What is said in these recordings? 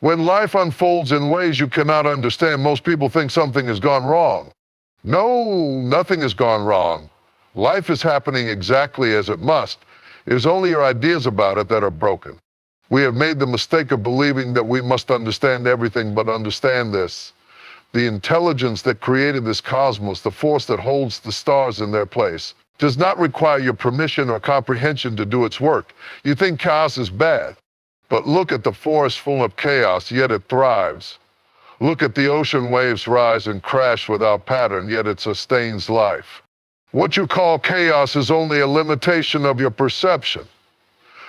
When life unfolds in ways you cannot understand, most people think something has gone wrong. No, nothing has gone wrong. Life is happening exactly as it must. It is only your ideas about it that are broken. We have made the mistake of believing that we must understand everything, but understand this. The intelligence that created this cosmos, the force that holds the stars in their place, does not require your permission or comprehension to do its work. You think chaos is bad, but look at the forest full of chaos, yet it thrives. Look at the ocean waves rise and crash without pattern, yet it sustains life. What you call chaos is only a limitation of your perception.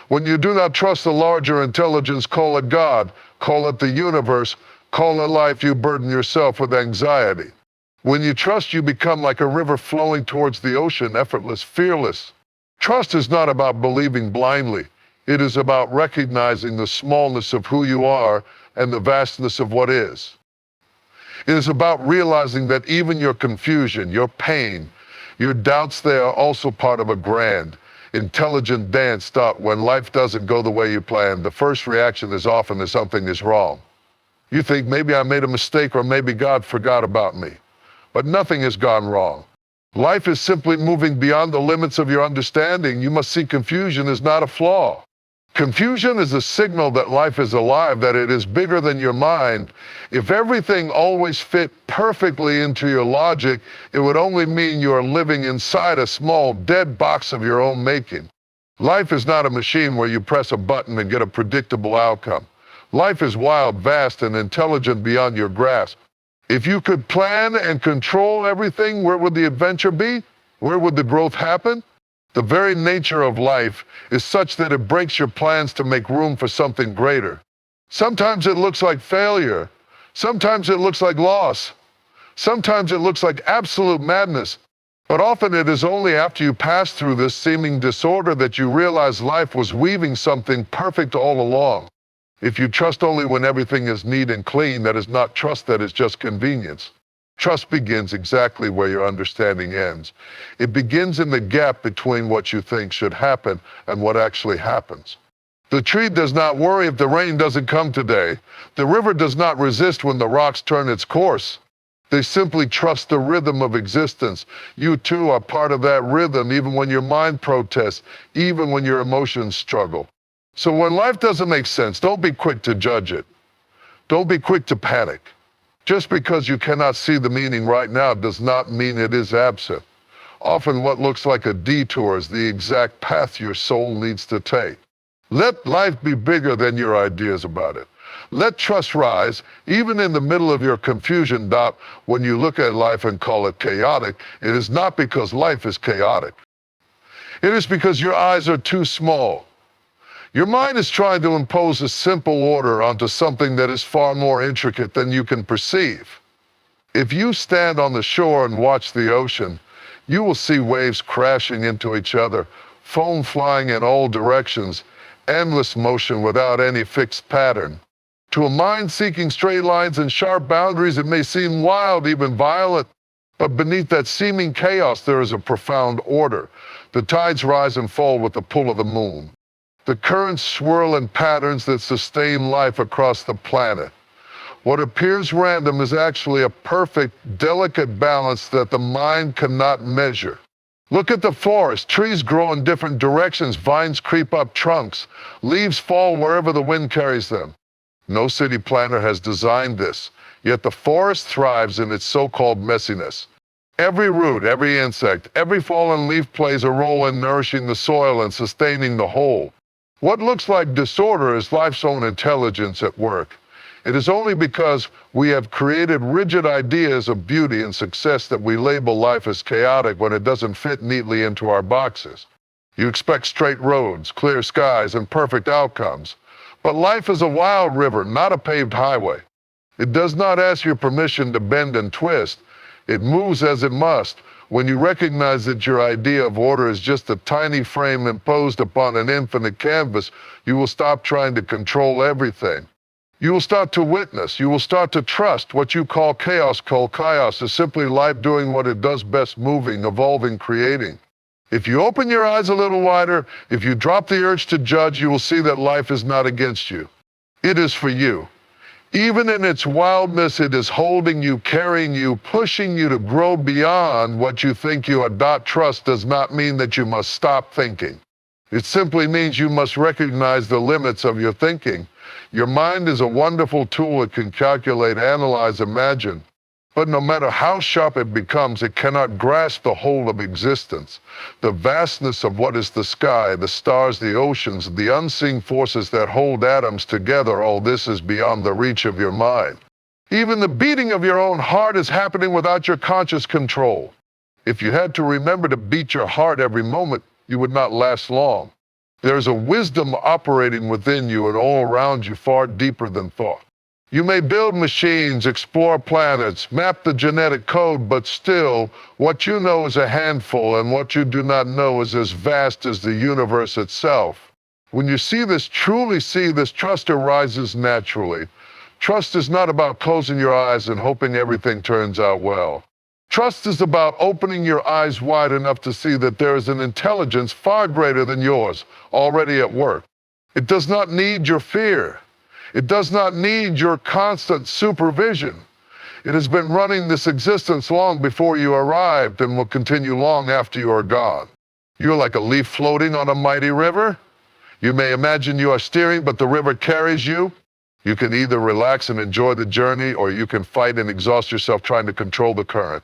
When you do not trust the larger intelligence, call it God, call it the universe, call it life, you burden yourself with anxiety. When you trust, you become like a river flowing towards the ocean, effortless, fearless. Trust is not about believing blindly. It is about recognizing the smallness of who you are and the vastness of what is. It is about realizing that even your confusion, your pain, your doubts, they are also part of a grand, intelligent dance. When life doesn't go the way you planned, the first reaction is often that something is wrong. You think maybe I made a mistake or maybe God forgot about me. But nothing has gone wrong. Life is simply moving beyond the limits of your understanding. You must see confusion as not a flaw. Confusion is a signal that life is alive, that it is bigger than your mind. If everything always fit perfectly into your logic, it would only mean you are living inside a small, dead box of your own making. Life is not a machine where you press a button and get a predictable outcome. Life is wild, vast, and intelligent beyond your grasp. If you could plan and control everything, where would the adventure be? Where would the growth happen? The very nature of life is such that it breaks your plans to make room for something greater. Sometimes it looks like failure. Sometimes it looks like loss. Sometimes it looks like absolute madness. But often it is only after you pass through this seeming disorder that you realize life was weaving something perfect all along. If you trust only when everything is neat and clean, that is not trust, that is just convenience. Trust begins exactly where your understanding ends. It begins in the gap between what you think should happen and what actually happens. The tree does not worry if the rain doesn't come today. The river does not resist when the rocks turn its course. They simply trust the rhythm of existence. You too are part of that rhythm, even when your mind protests, even when your emotions struggle. So when life doesn't make sense, don't be quick to judge it. Don't be quick to panic. Just because you cannot see the meaning right now does not mean it is absent. Often what looks like a detour is the exact path your soul needs to take. Let life be bigger than your ideas about it. Let trust rise, even in the middle of your confusion. When you look at life and call it chaotic, it is not because life is chaotic. It is because your eyes are too small. Your mind is trying to impose a simple order onto something that is far more intricate than you can perceive. If you stand on the shore and watch the ocean, you will see waves crashing into each other, foam flying in all directions, endless motion without any fixed pattern. To a mind seeking straight lines and sharp boundaries, it may seem wild, even violent, but beneath that seeming chaos, there is a profound order. The tides rise and fall with the pull of the moon. The currents swirl in patterns that sustain life across the planet. What appears random is actually a perfect, delicate balance that the mind cannot measure. Look at the forest. Trees grow in different directions. Vines creep up trunks. Leaves fall wherever the wind carries them. No city planner has designed this, yet the forest thrives in its so-called messiness. Every root, every insect, every fallen leaf plays a role in nourishing the soil and sustaining the whole. What looks like disorder is life's own intelligence at work. It is only because we have created rigid ideas of beauty and success that we label life as chaotic when it doesn't fit neatly into our boxes. You expect straight roads, clear skies, and perfect outcomes. But life is a wild river, not a paved highway. It does not ask your permission to bend and twist. It moves as it must. When you recognize that your idea of order is just a tiny frame imposed upon an infinite canvas, you will stop trying to control everything. You will start to witness. You will start to trust. What you call chaos is simply life doing what it does best, moving, evolving, creating. If you open your eyes a little wider, if you drop the urge to judge, you will see that life is not against you. It is for you. Even in its wildness, it is holding you, carrying you, pushing you to grow beyond what you think you are. Trust does not mean that you must stop thinking. It simply means you must recognize the limits of your thinking. Your mind is a wonderful tool. It can calculate, analyze, imagine. But no matter how sharp it becomes, it cannot grasp the whole of existence. The vastness of what is the sky, the stars, the oceans, the unseen forces that hold atoms together, all this is beyond the reach of your mind. Even the beating of your own heart is happening without your conscious control. If you had to remember to beat your heart every moment, you would not last long. There is a wisdom operating within you and all around you far deeper than thought. You may build machines, explore planets, map the genetic code, but still, what you know is a handful, and what you do not know is as vast as the universe itself. When you truly see this, trust arises naturally. Trust is not about closing your eyes and hoping everything turns out well. Trust is about opening your eyes wide enough to see that there is an intelligence far greater than yours, already at work. It does not need your fear. It does not need your constant supervision. It has been running this existence long before you arrived and will continue long after you are gone. You're like a leaf floating on a mighty river. You may imagine you are steering, but the river carries you. You can either relax and enjoy the journey, or you can fight and exhaust yourself trying to control the current.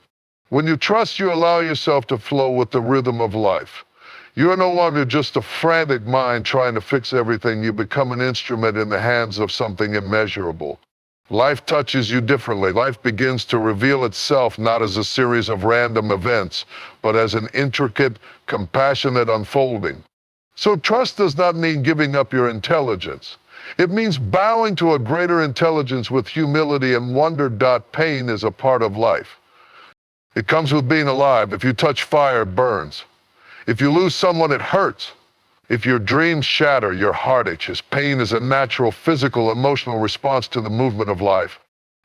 When you trust, you allow yourself to flow with the rhythm of life. You are no longer just a frantic mind trying to fix everything. You become an instrument in the hands of something immeasurable. Life touches you differently. Life begins to reveal itself not as a series of random events, but as an intricate, compassionate unfolding. So trust does not mean giving up your intelligence. It means bowing to a greater intelligence with humility and wonder. Pain is a part of life. It comes with being alive. If you touch fire, it burns. If you lose someone, it hurts. If your dreams shatter, your heart aches. Pain is a natural, physical, emotional response to the movement of life.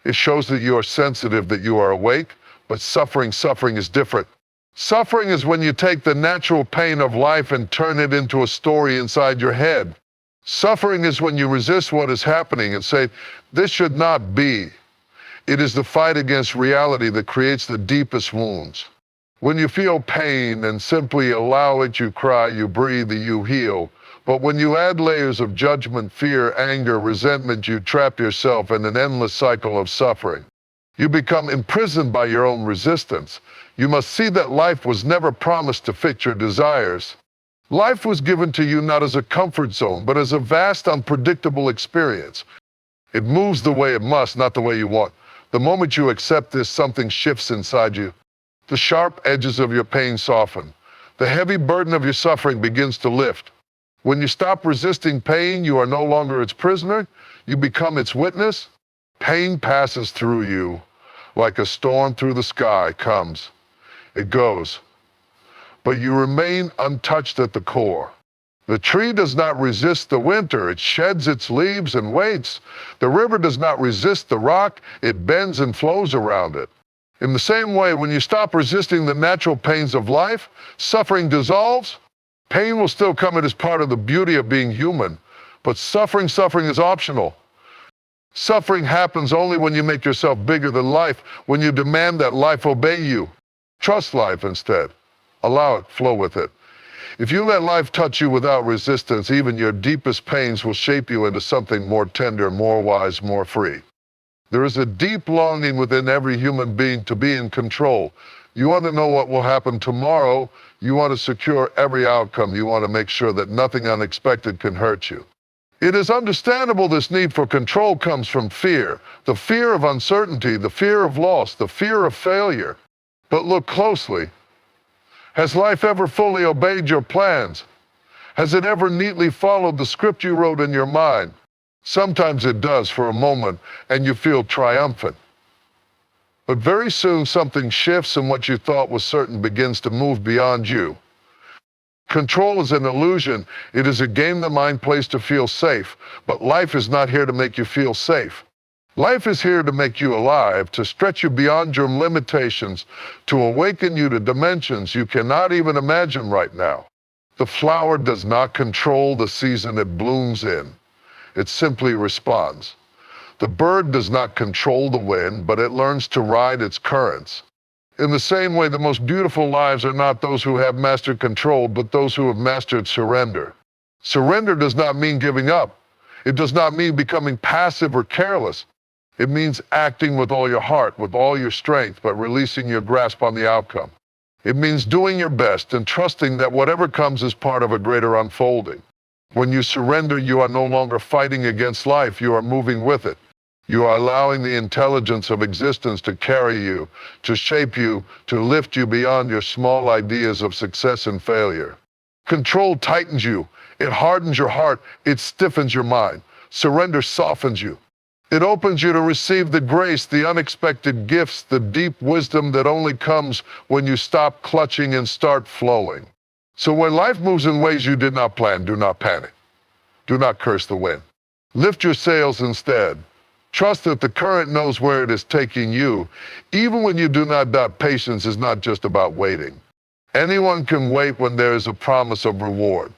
It shows that you are sensitive, that you are awake, but suffering is different. Suffering is when you take the natural pain of life and turn it into a story inside your head. Suffering is when you resist what is happening and say, this should not be. It is the fight against reality that creates the deepest wounds. When you feel pain and simply allow it, you cry, you breathe, you heal. But when you add layers of judgment, fear, anger, resentment, you trap yourself in an endless cycle of suffering. You become imprisoned by your own resistance. You must see that life was never promised to fit your desires. Life was given to you not as a comfort zone, but as a vast, unpredictable experience. It moves the way it must, not the way you want. The moment you accept this, something shifts inside you. The sharp edges of your pain soften. The heavy burden of your suffering begins to lift. When you stop resisting pain, you are no longer its prisoner. You become its witness. Pain passes through you like a storm through the sky. Comes, it goes. But you remain untouched at the core. The tree does not resist the winter. It sheds its leaves and waits. The river does not resist the rock. It bends and flows around it. In the same way, when you stop resisting the natural pains of life, suffering dissolves. Pain will still come. It is part of the beauty of being human. But suffering is optional. Suffering happens only when you make yourself bigger than life, when you demand that life obey you. Trust life instead. Allow it, flow with it. If you let life touch you without resistance, even your deepest pains will shape you into something more tender, more wise, more free. There is a deep longing within every human being to be in control. You want to know what will happen tomorrow. You want to secure every outcome. You want to make sure that nothing unexpected can hurt you. It is understandable this need for control comes from fear. The fear of uncertainty, the fear of loss, the fear of failure. But look closely. Has life ever fully obeyed your plans? Has it ever neatly followed the script you wrote in your mind? Sometimes it does for a moment, and you feel triumphant. But very soon something shifts, and what you thought was certain begins to move beyond you. Control is an illusion. It is a game the mind plays to feel safe. But life is not here to make you feel safe. Life is here to make you alive, to stretch you beyond your limitations, to awaken you to dimensions you cannot even imagine right now. The flower does not control the season it blooms in. It simply responds. The bird does not control the wind, but it learns to ride its currents. In the same way, the most beautiful lives are not those who have mastered control, but those who have mastered surrender. Surrender does not mean giving up. It does not mean becoming passive or careless. It means acting with all your heart, with all your strength, but releasing your grasp on the outcome. It means doing your best and trusting that whatever comes is part of a greater unfolding. When you surrender, you are no longer fighting against life, you are moving with it. You are allowing the intelligence of existence to carry you, to shape you, to lift you beyond your small ideas of success and failure. Control tightens you. It hardens your heart. It stiffens your mind. Surrender softens you. It opens you to receive the grace, the unexpected gifts, the deep wisdom that only comes when you stop clutching and start flowing. So when life moves in ways you did not plan, do not panic. Do not curse the wind. Lift your sails instead. Trust that the current knows where it is taking you. Even when you do not doubt, patience is not just about waiting. Anyone can wait when there is a promise of reward.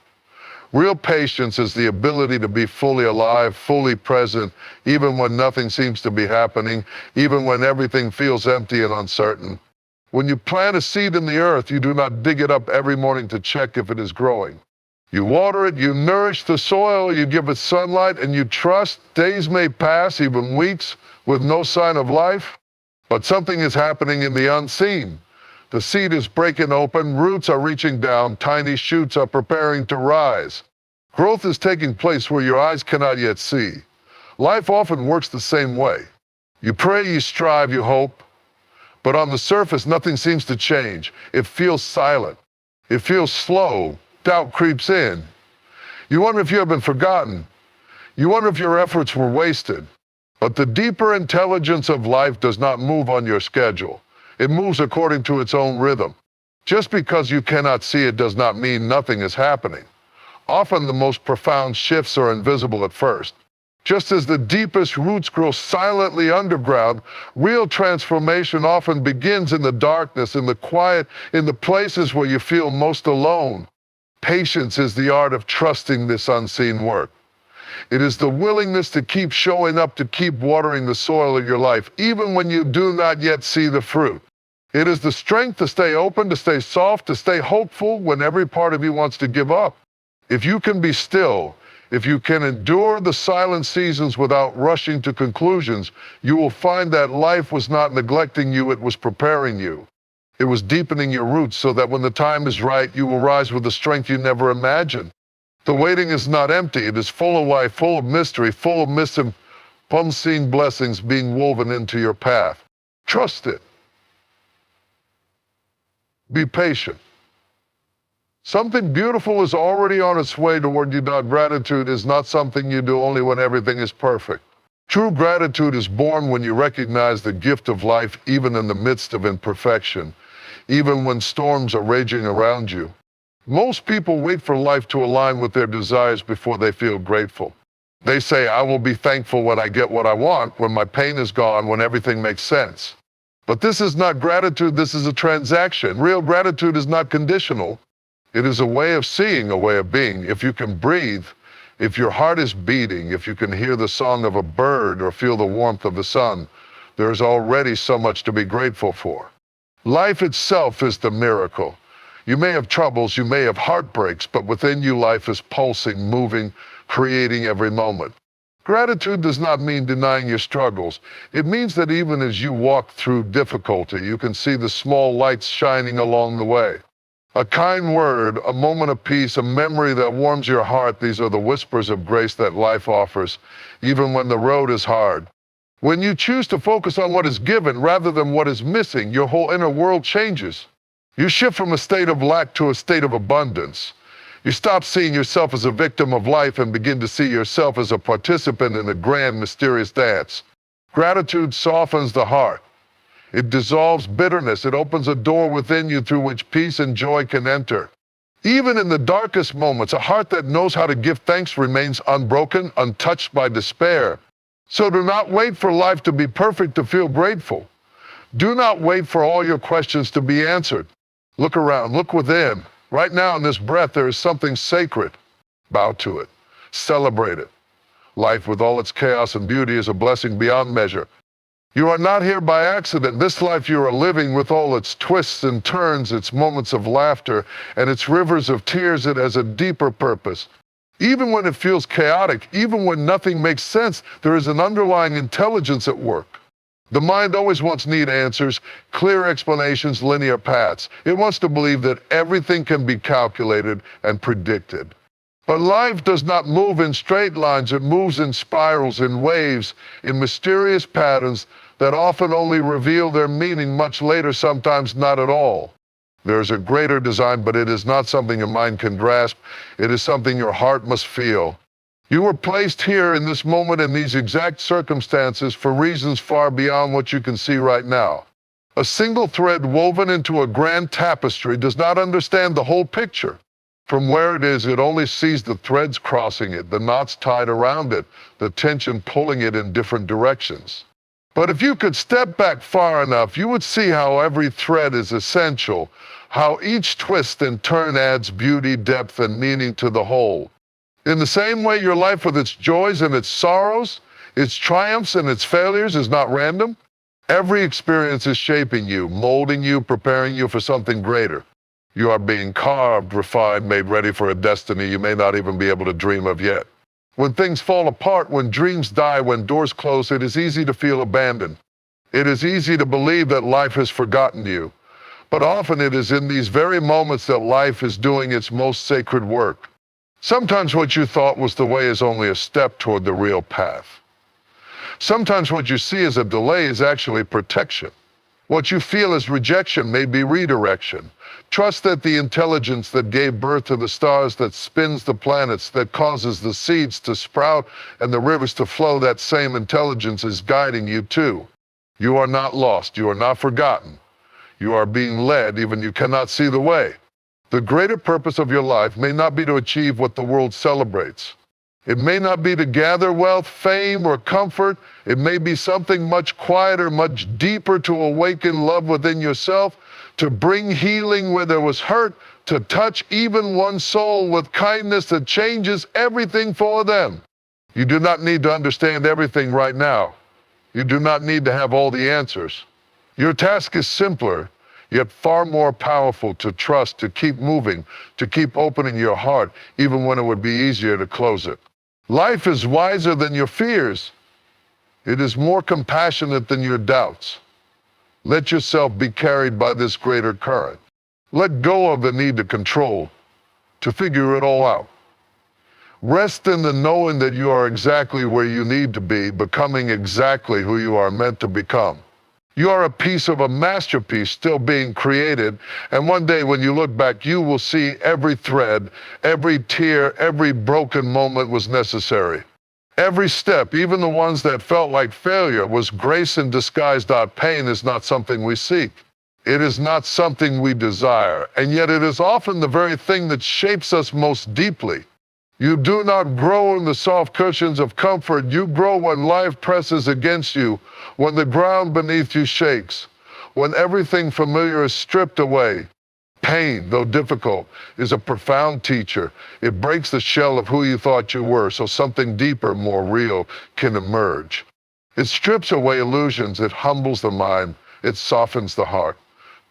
Real patience is the ability to be fully alive, fully present, even when nothing seems to be happening, even when everything feels empty and uncertain. When you plant a seed in the earth, you do not dig it up every morning to check if it is growing. You water it, you nourish the soil, you give it sunlight, and you trust days may pass, even weeks, with no sign of life. But something is happening in the unseen. The seed is breaking open, roots are reaching down, tiny shoots are preparing to rise. Growth is taking place where your eyes cannot yet see. Life often works the same way. You pray, you strive, you hope, but on the surface, nothing seems to change. It feels silent. It feels slow. Doubt creeps in. You wonder if you have been forgotten. You wonder if your efforts were wasted. But the deeper intelligence of life does not move on your schedule. It moves according to its own rhythm. Just because you cannot see it does not mean nothing is happening. Often the most profound shifts are invisible at first. Just as the deepest roots grow silently underground, real transformation often begins in the darkness, in the quiet, in the places where you feel most alone. Patience is the art of trusting this unseen work. It is the willingness to keep showing up, to keep watering the soil of your life, even when you do not yet see the fruit. It is the strength to stay open, to stay soft, to stay hopeful when every part of you wants to give up. If you can be still, if you can endure the silent seasons without rushing to conclusions, you will find that life was not neglecting you, it was preparing you. It was deepening your roots so that when the time is right, you will rise with the strength you never imagined. The waiting is not empty. It is full of life, full of mystery, full of missing, unseen blessings being woven into your path. Trust it. Be patient. Something beautiful is already on its way toward you. Gratitude is not something you do only when everything is perfect. True gratitude is born when you recognize the gift of life even in the midst of imperfection, even when storms are raging around you. Most people wait for life to align with their desires before they feel grateful. They say, I will be thankful when I get what I want, when my pain is gone, when everything makes sense. But this is not gratitude, this is a transaction. Real gratitude is not conditional. It is a way of seeing, a way of being. If you can breathe, if your heart is beating, if you can hear the song of a bird or feel the warmth of the sun, there is already so much to be grateful for. Life itself is the miracle. You may have troubles, you may have heartbreaks, but within you life is pulsing, moving, creating every moment. Gratitude does not mean denying your struggles. It means that even as you walk through difficulty, you can see the small lights shining along the way. A kind word, a moment of peace, a memory that warms your heart, these are the whispers of grace that life offers, even when the road is hard. When you choose to focus on what is given rather than what is missing, your whole inner world changes. You shift from a state of lack to a state of abundance. You stop seeing yourself as a victim of life and begin to see yourself as a participant in a grand, mysterious dance. Gratitude softens the heart. It dissolves bitterness. It opens a door within you through which peace and joy can enter. Even in the darkest moments, a heart that knows how to give thanks remains unbroken, untouched by despair. So do not wait for life to be perfect to feel grateful. Do not wait for all your questions to be answered. Look around, look within. Right now in this breath, there is something sacred. Bow to it. Celebrate it. Life, with all its chaos and beauty, is a blessing beyond measure. You are not here by accident. This life you are living, with all its twists and turns, its moments of laughter, and its rivers of tears, it has a deeper purpose. Even when it feels chaotic, even when nothing makes sense, there is an underlying intelligence at work. The mind always wants neat answers, clear explanations, linear paths. It wants to believe that everything can be calculated and predicted. But life does not move in straight lines. It moves in spirals, in waves, in mysterious patterns that often only reveal their meaning much later, sometimes not at all. There is a greater design, but it is not something your mind can grasp. It is something your heart must feel. You were placed here in this moment in these exact circumstances for reasons far beyond what you can see right now. A single thread woven into a grand tapestry does not understand the whole picture. From where it is, it only sees the threads crossing it, the knots tied around it, the tension pulling it in different directions. But if you could step back far enough, you would see how every thread is essential, how each twist and turn adds beauty, depth, and meaning to the whole. In the same way, your life, with its joys and its sorrows, its triumphs and its failures, is not random. Every experience is shaping you, molding you, preparing you for something greater. You are being carved, refined, made ready for a destiny you may not even be able to dream of yet. When things fall apart, when dreams die, when doors close, it is easy to feel abandoned. It is easy to believe that life has forgotten you. But often it is in these very moments that life is doing its most sacred work. Sometimes what you thought was the way is only a step toward the real path. Sometimes what you see as a delay is actually protection. What you feel as rejection may be redirection. Trust that the intelligence that gave birth to the stars, that spins the planets, that causes the seeds to sprout and the rivers to flow, that same intelligence is guiding you too. You are not lost. You are not forgotten. You are being led, even you cannot see the way. The greater purpose of your life may not be to achieve what the world celebrates. It may not be to gather wealth, fame, or comfort. It may be something much quieter, much deeper, to awaken love within yourself, to bring healing where there was hurt, to touch even one soul with kindness that changes everything for them. You do not need to understand everything right now. You do not need to have all the answers. Your task is simpler, yet far more powerful: to trust, to keep moving, to keep opening your heart, even when it would be easier to close it. Life is wiser than your fears. It is more compassionate than your doubts. Let yourself be carried by this greater current. Let go of the need to control, to figure it all out. Rest in the knowing that you are exactly where you need to be, becoming exactly who you are meant to become. You are a piece of a masterpiece still being created, and one day when you look back, you will see every thread, every tear, every broken moment was necessary. Every step, even the ones that felt like failure, was grace in disguise. Pain is not something we seek. It is not something we desire, and yet it is often the very thing that shapes us most deeply. You do not grow in the soft cushions of comfort. You grow when life presses against you, when the ground beneath you shakes, when everything familiar is stripped away. Pain, though difficult, is a profound teacher. It breaks the shell of who you thought you were, so something deeper, more real, can emerge. It strips away illusions. It humbles the mind. It softens the heart.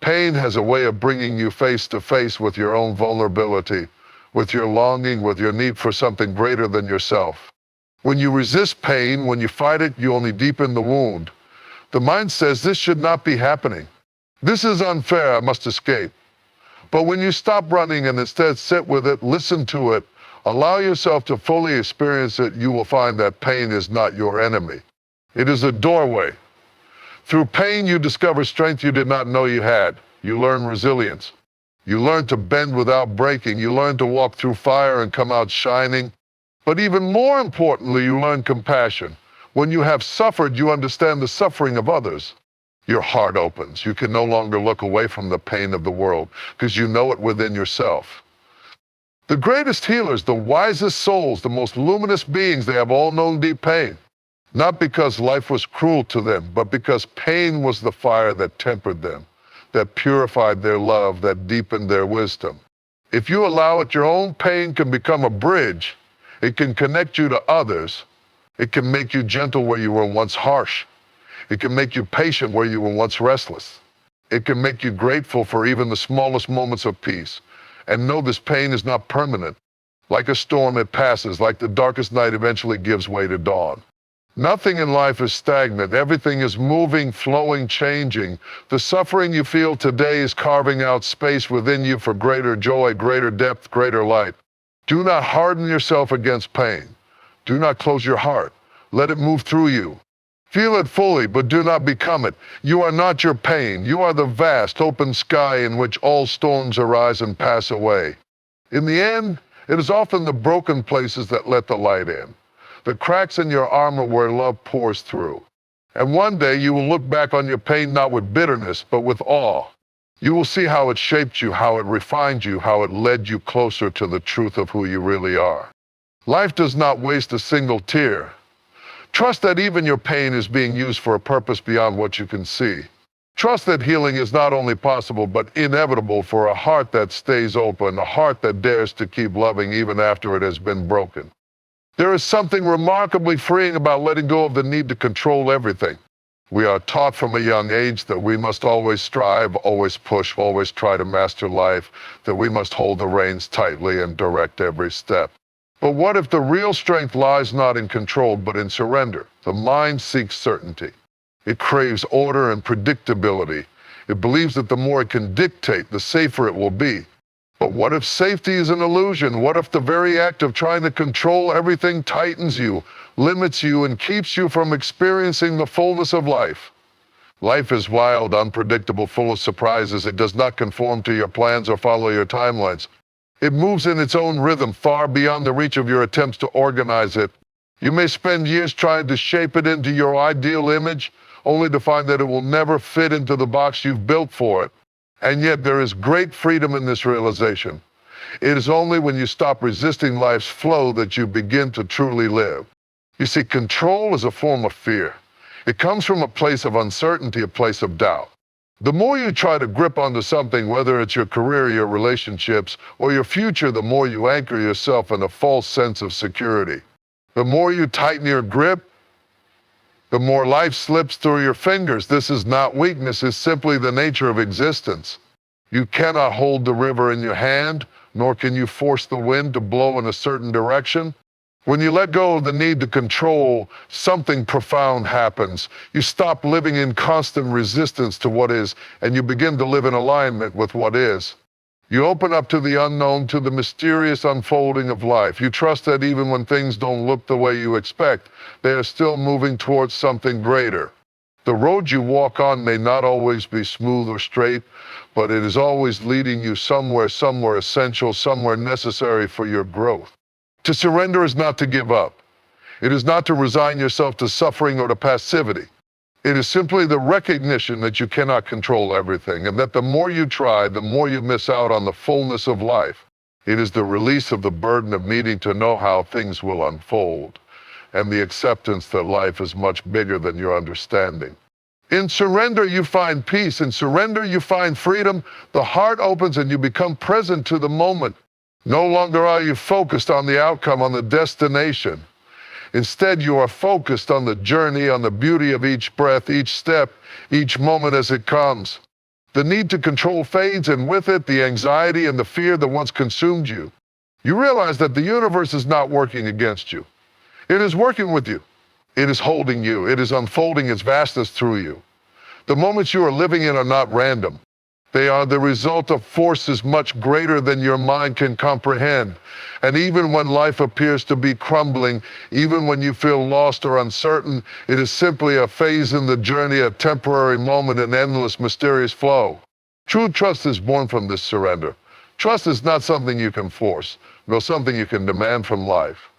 Pain has a way of bringing you face to face with your own vulnerability, with your longing, with your need for something greater than yourself. When you resist pain, when you fight it, you only deepen the wound. The mind says, this should not be happening. This is unfair, I must escape. But when you stop running and instead sit with it, listen to it, allow yourself to fully experience it, you will find that pain is not your enemy. It is a doorway. Through pain, you discover strength you did not know you had. You learn resilience. You learn to bend without breaking. You learn to walk through fire and come out shining. But even more importantly, you learn compassion. When you have suffered, you understand the suffering of others. Your heart opens. You can no longer look away from the pain of the world because you know it within yourself. The greatest healers, the wisest souls, the most luminous beings, they have all known deep pain. Not because life was cruel to them, but because pain was the fire that tempered them, that purified their love, that deepened their wisdom. If you allow it, your own pain can become a bridge. It can connect you to others. It can make you gentle where you were once harsh. It can make you patient where you were once restless. It can make you grateful for even the smallest moments of peace. And know this pain is not permanent. Like a storm, it passes. Like the darkest night eventually gives way to dawn. Nothing in life is stagnant. Everything is moving, flowing, changing. The suffering you feel today is carving out space within you for greater joy, greater depth, greater light. Do not harden yourself against pain. Do not close your heart. Let it move through you. Feel it fully, but do not become it. You are not your pain. You are the vast, open sky in which all storms arise and pass away. In the end, it is often the broken places that let the light in. The cracks in your armor where love pours through. And one day you will look back on your pain not with bitterness, but with awe. You will see how it shaped you, how it refined you, how it led you closer to the truth of who you really are. Life does not waste a single tear. Trust that even your pain is being used for a purpose beyond what you can see. Trust that healing is not only possible, but inevitable for a heart that stays open, a heart that dares to keep loving even after it has been broken. There is something remarkably freeing about letting go of the need to control everything. We are taught from a young age that we must always strive, always push, always try to master life, that we must hold the reins tightly and direct every step. But what if the real strength lies not in control, but in surrender? The mind seeks certainty. It craves order and predictability. It believes that the more it can dictate, the safer it will be. But what if safety is an illusion? What if the very act of trying to control everything tightens you, limits you, and keeps you from experiencing the fullness of life? Life is wild, unpredictable, full of surprises. It does not conform to your plans or follow your timelines. It moves in its own rhythm, far beyond the reach of your attempts to organize it. You may spend years trying to shape it into your ideal image, only to find that it will never fit into the box you've built for it. And yet there is great freedom in this realization. It is only when you stop resisting life's flow that you begin to truly live. You see, control is a form of fear. It comes from a place of uncertainty, a place of doubt. The more you try to grip onto something, whether it's your career, your relationships, or your future, the more you anchor yourself in a false sense of security. The more you tighten your grip, the more life slips through your fingers. This is not weakness, it's simply the nature of existence. You cannot hold the river in your hand, nor can you force the wind to blow in a certain direction. When you let go of the need to control, something profound happens. You stop living in constant resistance to what is, and you begin to live in alignment with what is. You open up to the unknown, to the mysterious unfolding of life. You trust that even when things don't look the way you expect, they are still moving towards something greater. The road you walk on may not always be smooth or straight, but it is always leading you somewhere essential, somewhere necessary for your growth. To surrender is not to give up. It is not to resign yourself to suffering or to passivity. It is simply the recognition that you cannot control everything, and that the more you try, the more you miss out on the fullness of life. It is the release of the burden of needing to know how things will unfold, and the acceptance that life is much bigger than your understanding. In surrender, you find peace. In surrender, you find freedom. The heart opens and you become present to the moment. No longer are you focused on the outcome, on the destination. Instead, you are focused on the journey, on the beauty of each breath, each step, each moment as it comes. The need to control fades, and with it, the anxiety and the fear that once consumed you. You realize that the universe is not working against you. It is working with you. It is holding you. It is unfolding its vastness through you. The moments you are living in are not random. They are the result of forces much greater than your mind can comprehend. And even when life appears to be crumbling, even when you feel lost or uncertain, it is simply a phase in the journey, a temporary moment, an endless, mysterious flow. True trust is born from this surrender. Trust is not something you can force, nor something you can demand from life.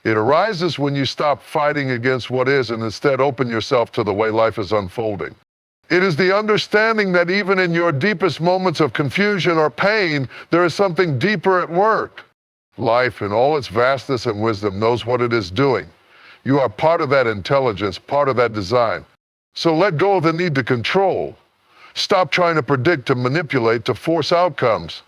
It arises when you stop fighting against what is and instead open yourself to the way life is unfolding. It is the understanding that even in your deepest moments of confusion or pain, there is something deeper at work. Life, in all its vastness and wisdom, knows what it is doing. You are part of that intelligence, part of that design. So let go of the need to control. Stop trying to predict, to manipulate, to force outcomes.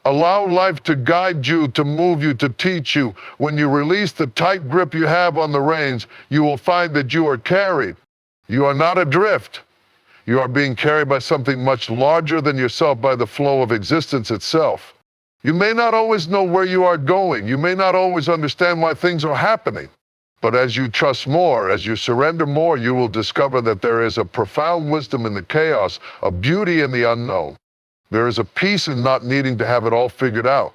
Allow life to guide you, to move you, to teach you. When you release the tight grip you have on the reins, you will find that you are carried. You are not adrift. You are being carried by something much larger than yourself, by the flow of existence itself. You may not always know where you are going. You may not always understand why things are happening. But as you trust more, as you surrender more, you will discover that there is a profound wisdom in the chaos, a beauty in the unknown. There is a peace in not needing to have it all figured out.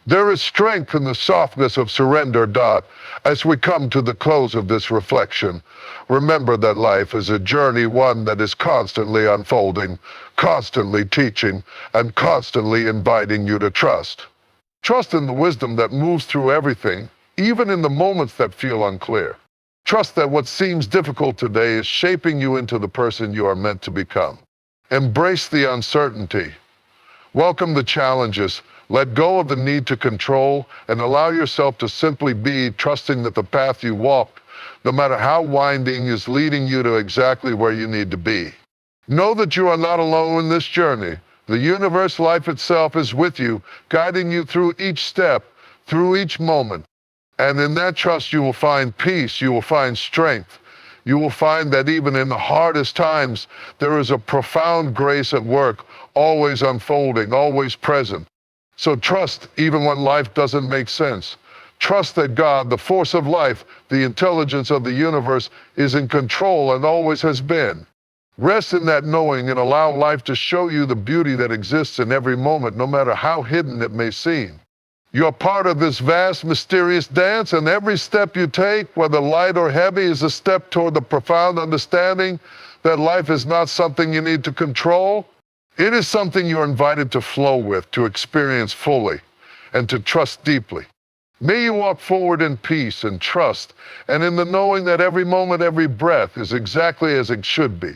There is strength in the softness of surrender. As we come to the close of this reflection, remember that life is a journey, one that is constantly unfolding, constantly teaching, and constantly inviting you to trust. Trust in the wisdom that moves through everything, even in the moments that feel unclear. Trust that what seems difficult today is shaping you into the person you are meant to become. Embrace the uncertainty. Welcome the challenges. Let go of the need to control and allow yourself to simply be, trusting that the path you walk, no matter how winding, is leading you to exactly where you need to be. Know that you are not alone in this journey. The universe, life itself, is with you, guiding you through each step, through each moment. And in that trust, you will find peace, you will find strength. You will find that even in the hardest times, there is a profound grace at work, always unfolding, always present. So trust even when life doesn't make sense. Trust that God, the force of life, the intelligence of the universe, is in control and always has been. Rest in that knowing and allow life to show you the beauty that exists in every moment, no matter how hidden it may seem. You're part of this vast, mysterious dance, and every step you take, whether light or heavy, is a step toward the profound understanding that life is not something you need to control. It is something you're invited to flow with, to experience fully, and to trust deeply. May you walk forward in peace and trust, and in the knowing that every moment, every breath is exactly as it should be.